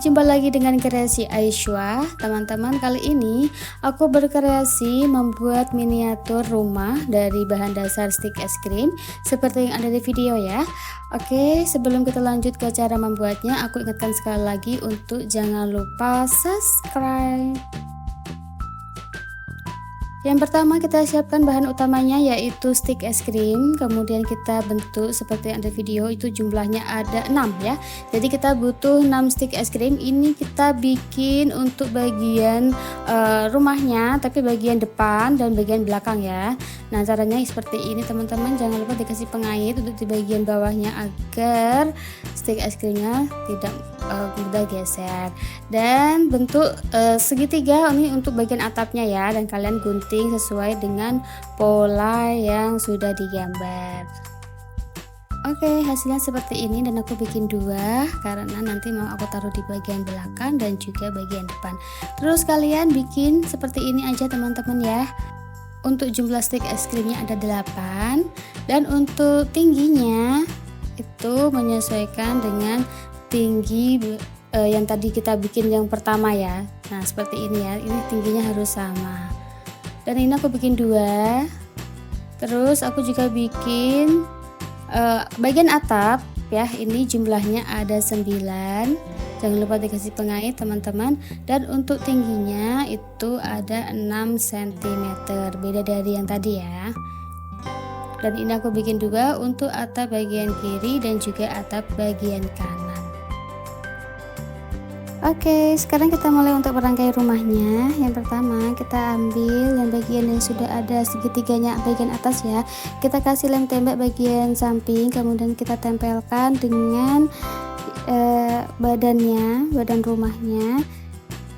Jumpa lagi dengan kreasi Aisyah. Teman-teman, kali ini aku berkreasi membuat miniatur rumah dari bahan dasar stik es krim seperti yang ada di video ya. Oke, sebelum kita lanjut ke cara membuatnya, aku ingatkan sekali lagi untuk jangan lupa subscribe. Yang pertama kita siapkan bahan utamanya yaitu stik es krim, kemudian kita bentuk seperti yang ada video, itu jumlahnya ada 6 ya. Jadi kita butuh 6 stik es krim. Ini kita bikin untuk bagian rumahnya, tapi bagian depan dan bagian belakang ya. Nah, caranya seperti ini teman-teman, jangan lupa dikasih pengait untuk di bagian bawahnya agar stik es krimnya tidak mudah geser. Dan bentuk segitiga ini untuk bagian atapnya ya, dan kalian gunting sesuai dengan pola yang sudah digambar. Oke, hasilnya seperti ini dan aku bikin 2 karena nanti mau aku taruh di bagian belakang dan juga bagian depan. Terus kalian bikin seperti ini aja teman-teman ya. Untuk jumlah stik es krimnya ada 8 dan untuk tingginya itu menyesuaikan dengan tinggi yang tadi kita bikin yang pertama ya. Nah, seperti ini ya, ini tingginya harus sama. Dan ini aku bikin 2. Terus aku juga bikin bagian atap ya, ini jumlahnya ada 9. Jangan lupa dikasih pengait teman-teman. Dan untuk tingginya itu ada 6 cm, beda dari yang tadi ya. Dan ini aku bikin 2 untuk atap bagian kiri dan juga atap bagian kanan. Oke, sekarang kita mulai untuk merangkai rumahnya. Yang pertama kita ambil yang bagian yang sudah ada segitiganya bagian atas ya, kita kasih lem tembak bagian samping, kemudian kita tempelkan dengan badan rumahnya.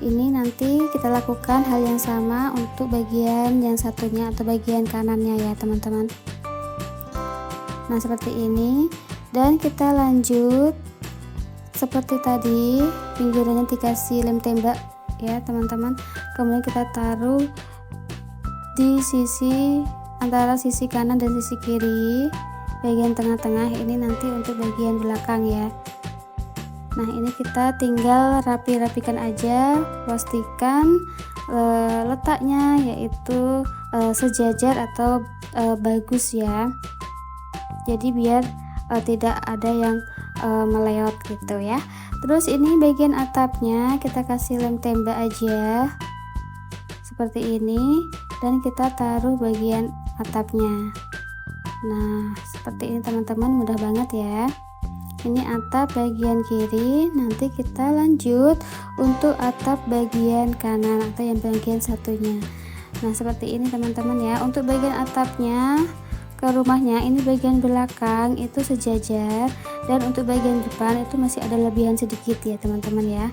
Ini nanti kita lakukan hal yang sama untuk bagian yang satunya atau bagian kanannya ya teman-teman. Nah, seperti ini, dan kita lanjut seperti tadi, pinggirannya dikasih lem tembak ya teman-teman. Kemudian kita taruh di sisi antara sisi kanan dan sisi kiri, bagian tengah-tengah ini nanti untuk bagian belakang ya. Nah, ini kita tinggal rapi-rapikan aja, pastikan letaknya yaitu sejajar atau bagus ya. Jadi biar tidak ada yang meleot gitu ya. Terus ini bagian atapnya kita kasih lem tembak aja seperti ini, dan kita taruh bagian atapnya. Nah, seperti ini teman-teman, mudah banget ya. Ini atap bagian kiri, nanti kita lanjut untuk atap bagian kanan atau yang bagian satunya. Nah, seperti ini teman-teman ya. Untuk bagian atapnya ke rumahnya, ini bagian belakang itu sejajar, dan untuk bagian depan itu masih ada lebihan sedikit ya teman-teman ya.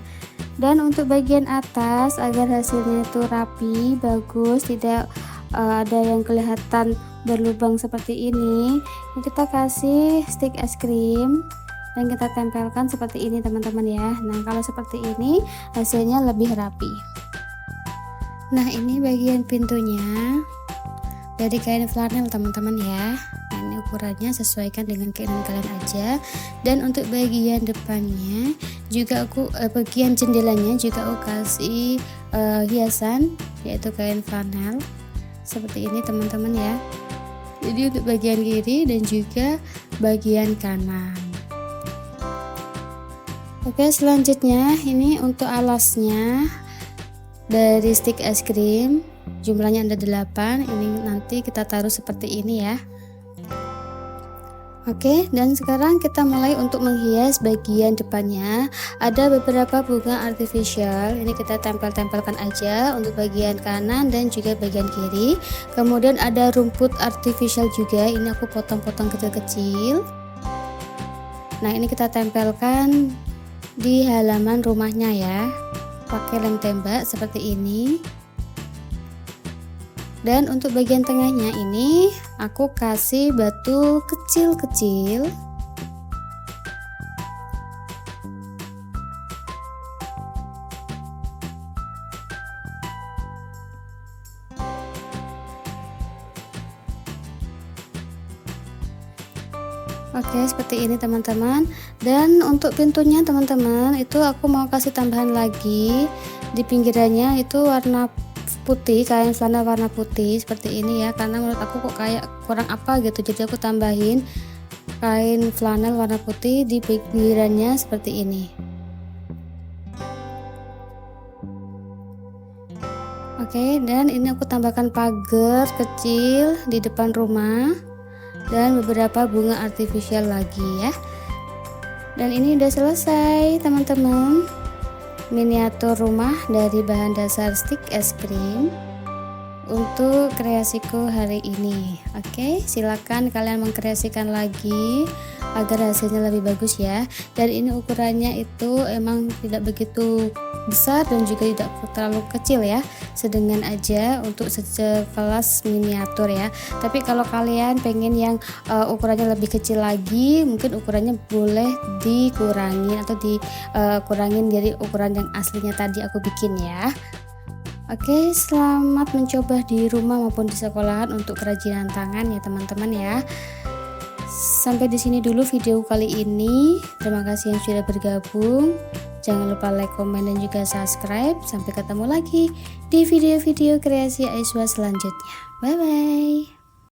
Dan untuk bagian atas agar hasilnya itu rapi, bagus, tidak ada yang kelihatan berlubang seperti ini kita kasih stik es krim dan kita tempelkan seperti ini teman-teman ya. Nah, kalau seperti ini hasilnya lebih rapi. Nah, ini bagian pintunya dari kain flanel teman-teman ya. Nah, ini ukurannya sesuaikan dengan keinginan kalian aja. Dan untuk bagian depannya juga aku bagian jendelanya juga aku kasih hiasan yaitu kain flanel seperti ini teman-teman ya. Jadi untuk bagian kiri dan juga bagian kanan. Oke, selanjutnya ini untuk alasnya dari stik es krim, jumlahnya ada 8. Ini nanti kita taruh seperti ini ya. Oke, dan sekarang kita mulai untuk menghias bagian depannya. Ada beberapa bunga artificial, ini kita tempel-tempelkan aja untuk bagian kanan dan juga bagian kiri. Kemudian ada rumput artificial juga, ini aku potong-potong kecil-kecil. Nah, ini kita tempelkan di halaman rumahnya ya, pakai lem tembak seperti ini. Dan untuk bagian tengahnya ini aku kasih batu kecil-kecil. Oke, seperti ini teman-teman. Dan untuk pintunya teman-teman, itu aku mau kasih tambahan lagi. Di pinggirannya itu warna putih, kain flanel warna putih seperti ini ya, karena menurut aku kok kayak kurang apa gitu, jadi aku tambahin kain flanel warna putih di pinggirannya seperti ini. Oke, dan ini aku tambahkan pagar kecil di depan rumah dan beberapa bunga artifisial lagi ya. Dan ini udah selesai teman-teman, miniatur rumah dari bahan dasar stik es krim untuk kreasiku hari ini. Oke, silakan kalian mengkreasikan lagi agar hasilnya lebih bagus ya. Dan ini ukurannya itu emang tidak begitu besar dan juga tidak terlalu kecil ya, sedengan aja untuk sekelas miniatur ya. Tapi kalau kalian pengen yang ukurannya lebih kecil lagi, mungkin ukurannya boleh dikurangin atau dikurangin dari ukuran yang aslinya tadi aku bikin ya. Oke, selamat mencoba di rumah maupun di sekolahan untuk kerajinan tangan ya teman-teman ya. Sampai di sini dulu video kali ini. Terima kasih yang sudah bergabung. Jangan lupa like, komen, dan juga subscribe. Sampai ketemu lagi di video-video kreasi Aiswa selanjutnya. Bye bye.